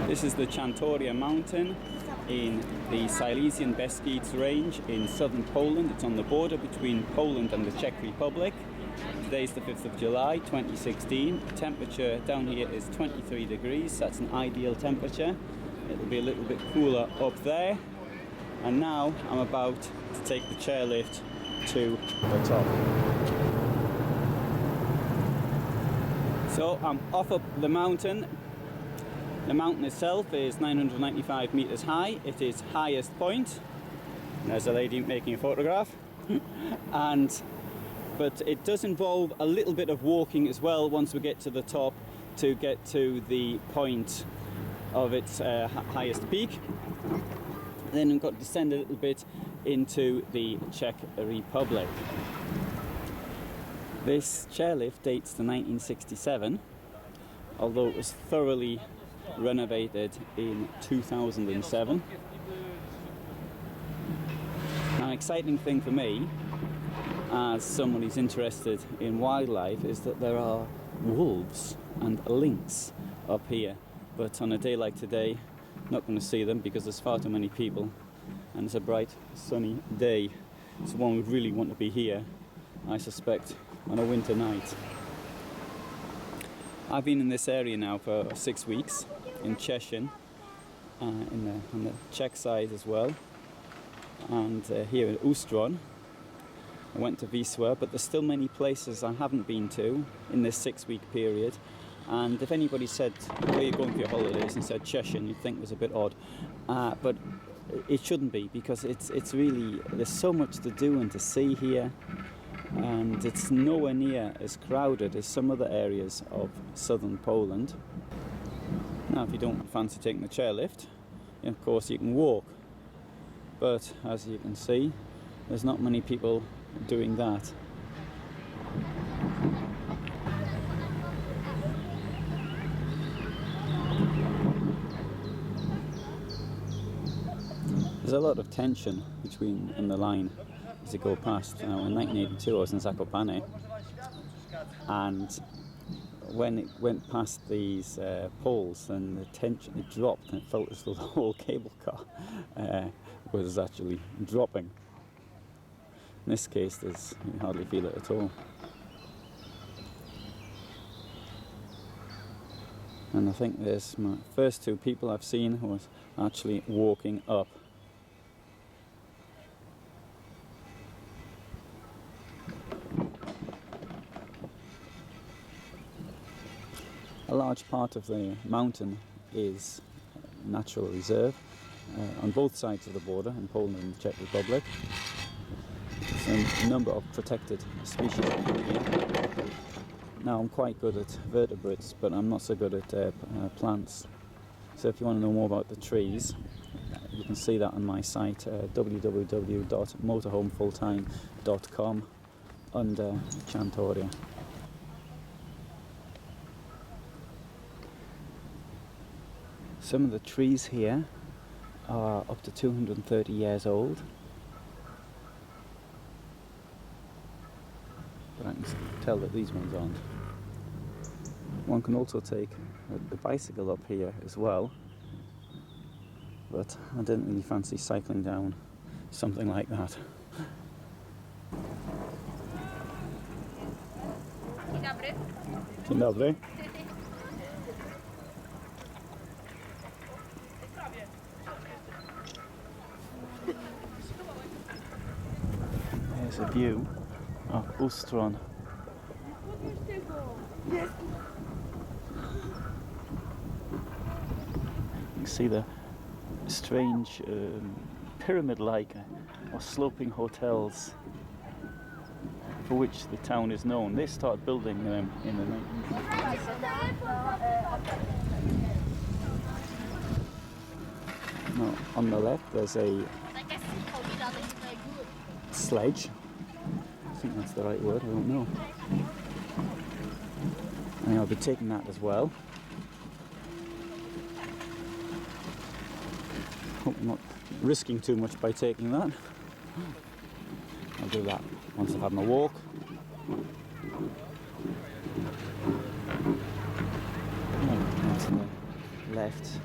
This is the Czantoria mountain in the Silesian Beskids range in southern Poland. It's on the border between Poland and the Czech Republic. Today's the 5th of July 2016. The temperature down here is 23 degrees. That's an ideal temperature. It'll be a little bit cooler up there. And now I'm about to take the chairlift to the top. So I'm off up the mountain. The mountain itself is 995 meters high. It is highest point. There's a lady making a photograph. But it does involve a little bit of walking as well once we get to the top to get to the point of its highest peak. Then we've got to descend a little bit into the Czech Republic. This chairlift dates to 1967, although it was thoroughly renovated in 2007. An exciting thing for me, as someone who's interested in wildlife, is that there are wolves and lynx up here. But on a day like today, not going to see them because there's far too many people and it's a bright sunny day. So one would really want to be here, I suspect, on a winter night. I've been in this area now for 6 weeks, in Czechia, on the Czech side as well, and here in Ustron. I went to Wisła, but there's still many places I haven't been to in this 6-week period. And if anybody said, where are you going for your holidays, and said Czechia, you'd think it was a bit odd. But it shouldn't be, because it's really, there's so much to do and to see here. And it's nowhere near as crowded as some other areas of southern Poland. Now, if you don't fancy taking the chairlift, of course you can walk. But as you can see, there's not many people doing that. There's a lot of tension in the line as you go past. Now, in 1982 I was in Zakopane, and when it went past these poles, then the tension, it dropped, and it felt as though the whole cable car was actually dropping. In this case, you hardly feel it at all. And I think there's my first 2 people I've seen who was actually walking up. A large part of the mountain is natural reserve on both sides of the border, in Poland and the Czech Republic. There's a number of protected species here. Now, I'm quite good at vertebrates, but I'm not so good at plants. So if you want to know more about the trees, you can see that on my site, www.motorhomefulltime.com, under Czantoria. Some of the trees here are up to 230 years old. But I can tell that these ones aren't. One can also take the bicycle up here as well, but I didn't really fancy cycling down something like that. Dzień dobry. Dzień dobry. There's a view of Ustron. You can see the strange pyramid-like or sloping hotels for which the town is known. They started building them in the 1950s. Now, on the left there's a sledge. I think that's the right word, I don't know. And I'll be taking that as well. Hope I'm not risking too much by taking that. I'll do that once I've had my walk. And to the left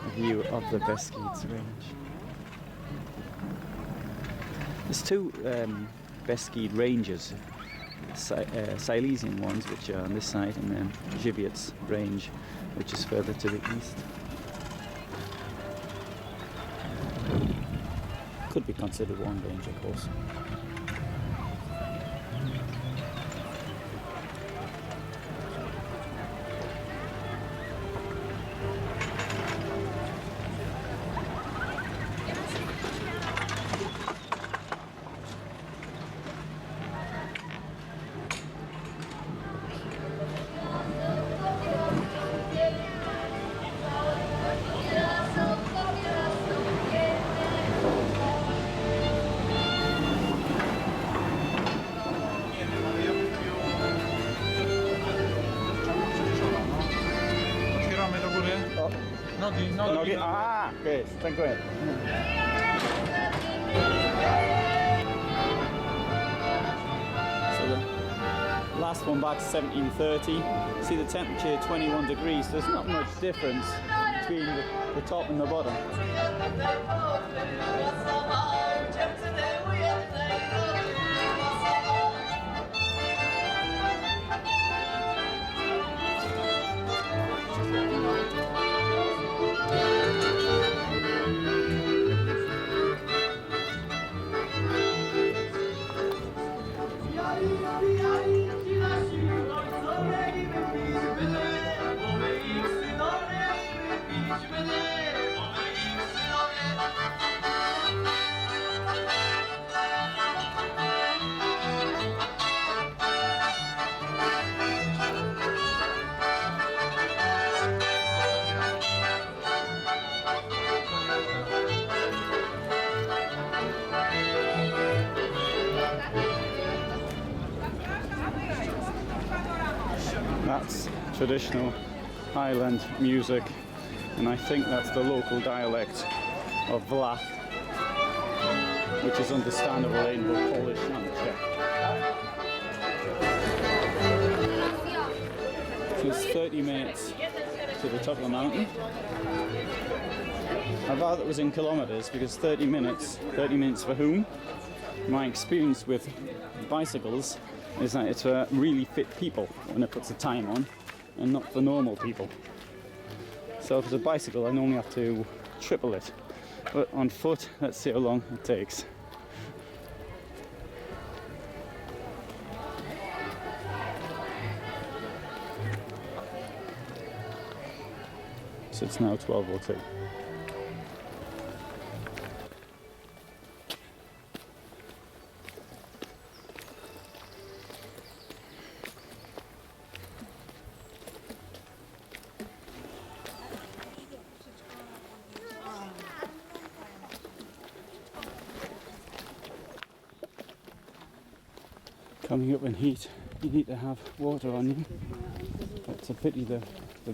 a view of the Beskids range. There's two Beskid ranges, Silesian ones, which are on this side, and then Gibeon's range, which is further to the east. Could be considered one range, of course. Nogi. Ah, okay, dziękuję. So the last one back 1730. See the temperature 21 degrees. There's not much difference between the top and the bottom. That's traditional Highland music, and I think that's the local dialect of Vlach, which is understandable in both Polish and Czech. So it's 30 minutes to the top of the mountain. I thought it was in kilometres because 30 minutes for whom? My experience with bicycles is that it's for really fit people when it puts the time on, and not for normal people. So if it's a bicycle, I normally have to triple it. But on foot, let's see how long it takes. So it's now 12:02. Coming up in heat, you need to have water on you. It's a pity the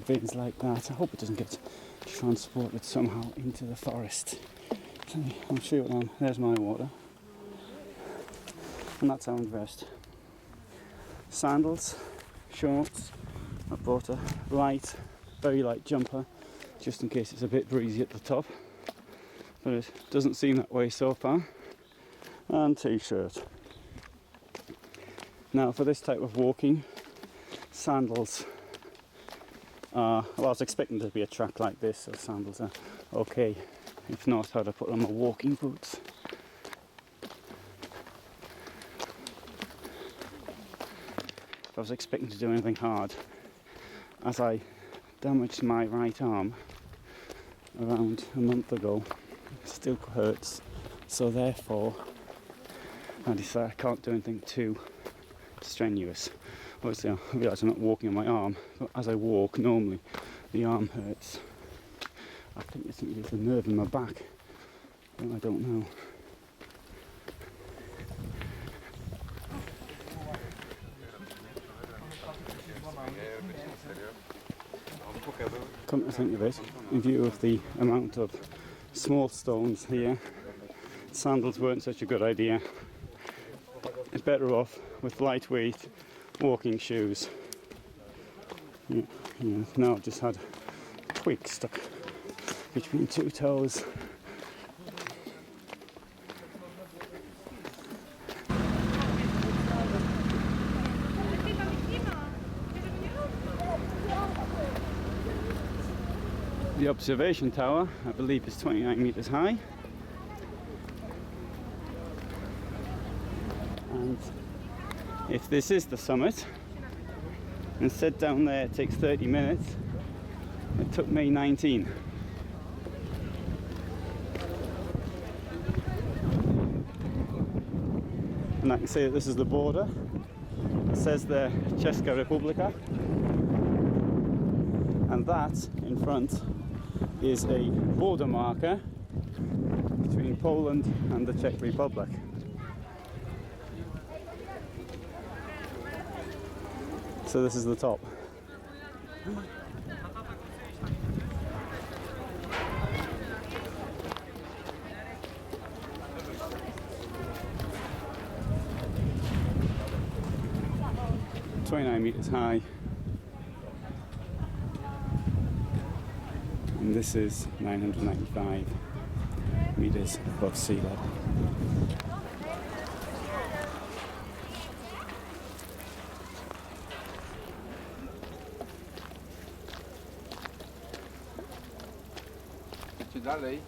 bin's like that. I hope it doesn't get transported somehow into the forest. I'll show you what there's my water. And that's how I'm dressed. Sandals, shorts. I bought a very light jumper, just in case it's a bit breezy at the top. But it doesn't seem that way so far. And t-shirt. Now for this type of walking, sandals are, well, I was expecting there to be a track like this, so sandals are okay. If not, I'd have put on my walking boots. If I was expecting to do anything hard, as I damaged my right arm around a month ago, it still hurts, so therefore I decided I can't do anything too strenuous. Obviously I realise I'm not walking on my arm, but as I walk normally the arm hurts. I think it's something to do with the nerve in my back, but I don't know. Come to think of it, in view of the amount of small stones here, sandals weren't such a good idea. It's better off with lightweight walking shoes. Now I've just had a twig stuck between two toes. The observation tower, I believe, is 29 meters high. And if this is the summit, and sit down there it takes 30 minutes, it took me 19. And I can see that this is the border. It says the Czech Republic. And that in front is a border marker between Poland and the Czech Republic. So this is the top. .29 meters high, and this is 995 meters above sea level. Dalej.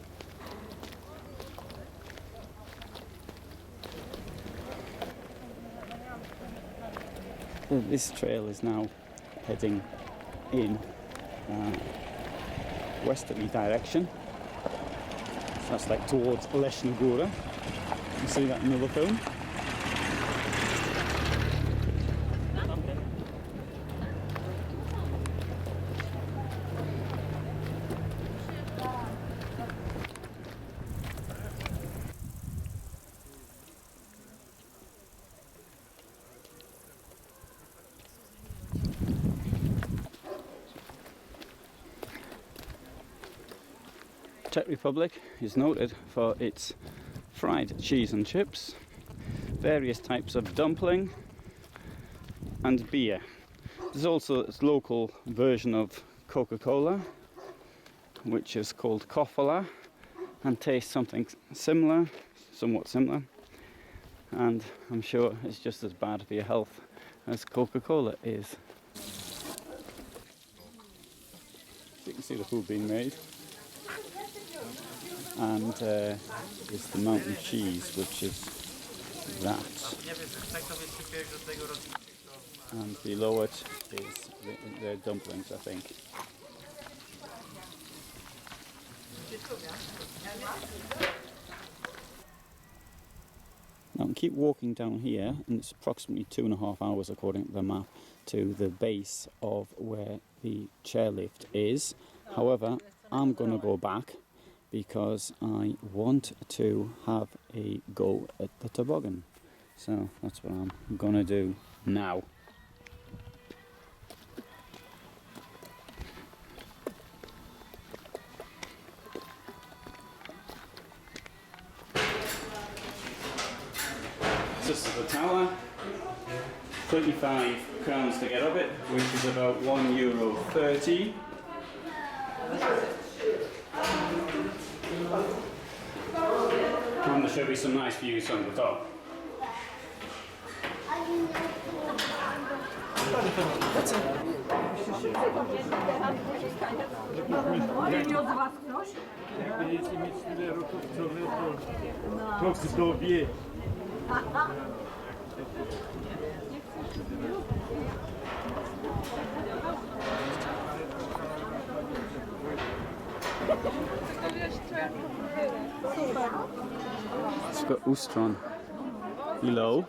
This trail is now heading in westerly direction. So that's like towards Lesna Góra. You see that in another film. Czech Republic is noted for its fried cheese and chips, various types of dumpling and beer. There's also its local version of Coca-Cola, which is called Kofola and tastes something similar, somewhat similar, and I'm sure it's just as bad for your health as Coca-Cola is. So you can see the food being made. And is the mountain cheese, which is that. And below it is the dumplings, I think. Now I can keep walking down here, and it's approximately 2.5 hours according to the map to the base of where the chairlift is. However, I'm going to go back because I want to have a go at the toboggan. So that's what I'm gonna do now. This is the tower. 35 crowns to get up it, which is about €1.30. And there should be some nice views from the top. It's got Ustron below.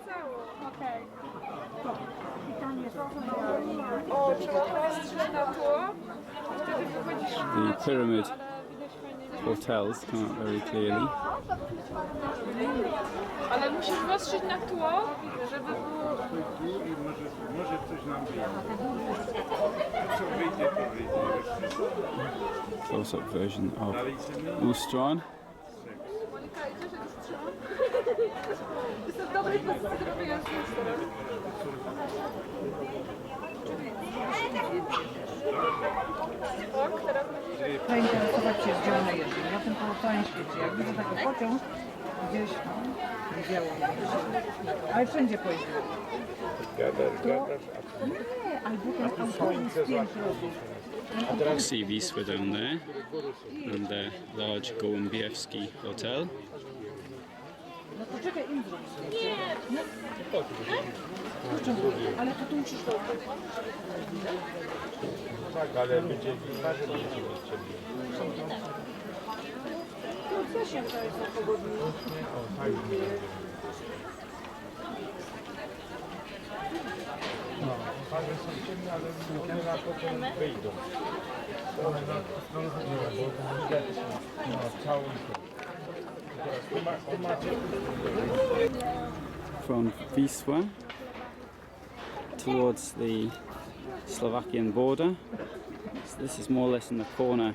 The pyramid hotels come out very clearly. Ale musisz wyostrzyć na tło, żeby było... Może coś nam wyjdzie. Co wyjdzie, to wyjdzie. Close-up version of Ustroń. Monika, idziesz jak Ustroń? Jestem w dobrej pozycji do robienia zdjęć teraz. Tak, teraz zainteresować świecie jest dzielone jeżdżę. Ja tym po całym świecie. Jak widzę taki pociąg, gdzieś widziałam. Ale wszędzie pojeździłam. Gadasz, Nie, albo ten autobus 5 robił. See Wisła down there and the large Gołębiewski hotel. No to czekaj, im zrobić. Nie. Ale to tu musisz to. tak, ale będzie każdy będzie mieć. No co się to jest za pogodnie? O, fajnie. No, ale są ciemne, ale one na potem wyjdą. One na bo widać całą From Wisła towards the Slovakian border. So this is more or less in the corner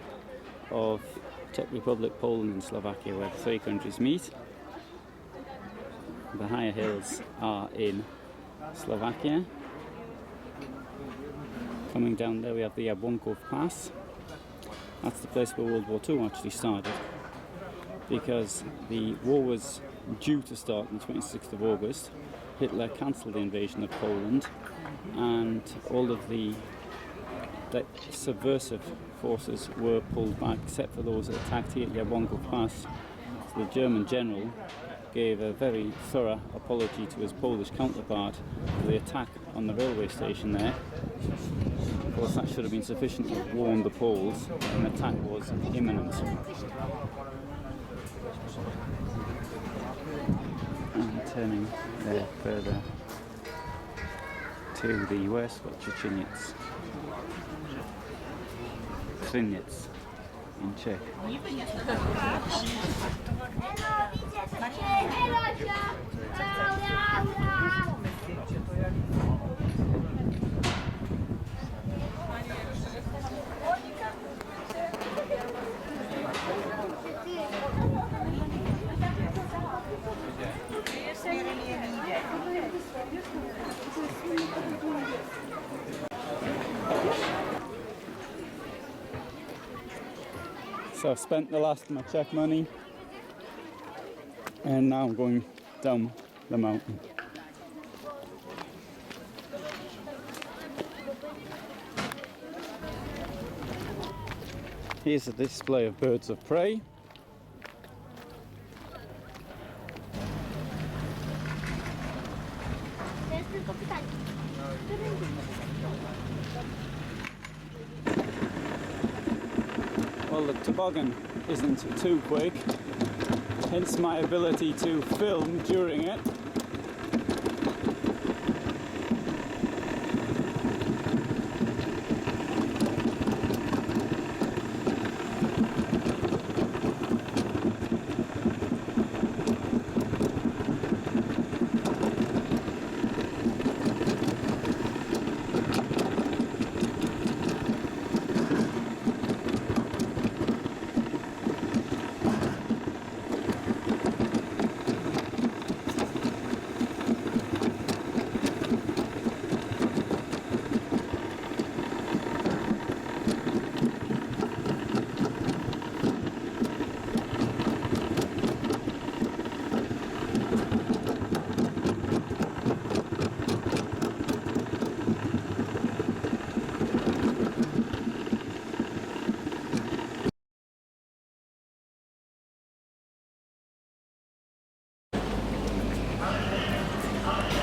of Czech Republic, Poland and Slovakia, where the three countries meet. The higher hills are in Slovakia. Coming down there we have the Jabłonkov Pass. That's the place where World War II actually started, because the war was due to start on the 26th of August. Hitler cancelled the invasion of Poland, and all of the subversive forces were pulled back, except for those that attacked here at Jabłonkov Pass. So the German general gave a very thorough apology to his Polish counterpart for the attack on the railway station there. Of course, that should have been sufficient to warn the Poles that an attack was imminent. And turning there further to the west, got Čečenic, Kryniec in Czech. So I've spent the last of my Czech money, and now I'm going down the mountain. Here's a display of birds of prey. Well, the toboggan isn't too quick, hence my ability to film during it.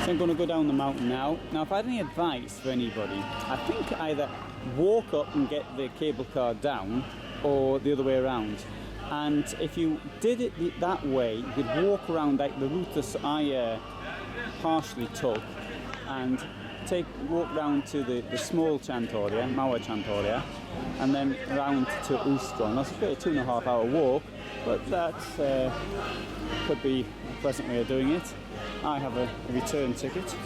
So I'm going to go down the mountain now. Now, if I had any advice for anybody, I think either walk up and get the cable car down, or the other way around. And if you did it that way, you could walk around like the route that I partially took, and walk round to the small Czantoria, Mała Czantoryje, and then round to Ustron. That's a 2.5 hour walk, but that could be a pleasant way of doing it. I have a return ticket,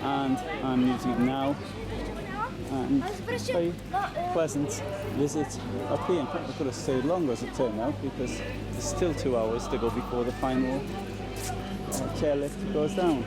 and I'm using it now, and it's a very pleasant visit up here. In fact, I could have stayed longer as it turned out, because there's still 2 hours to go before the final chairlift goes down.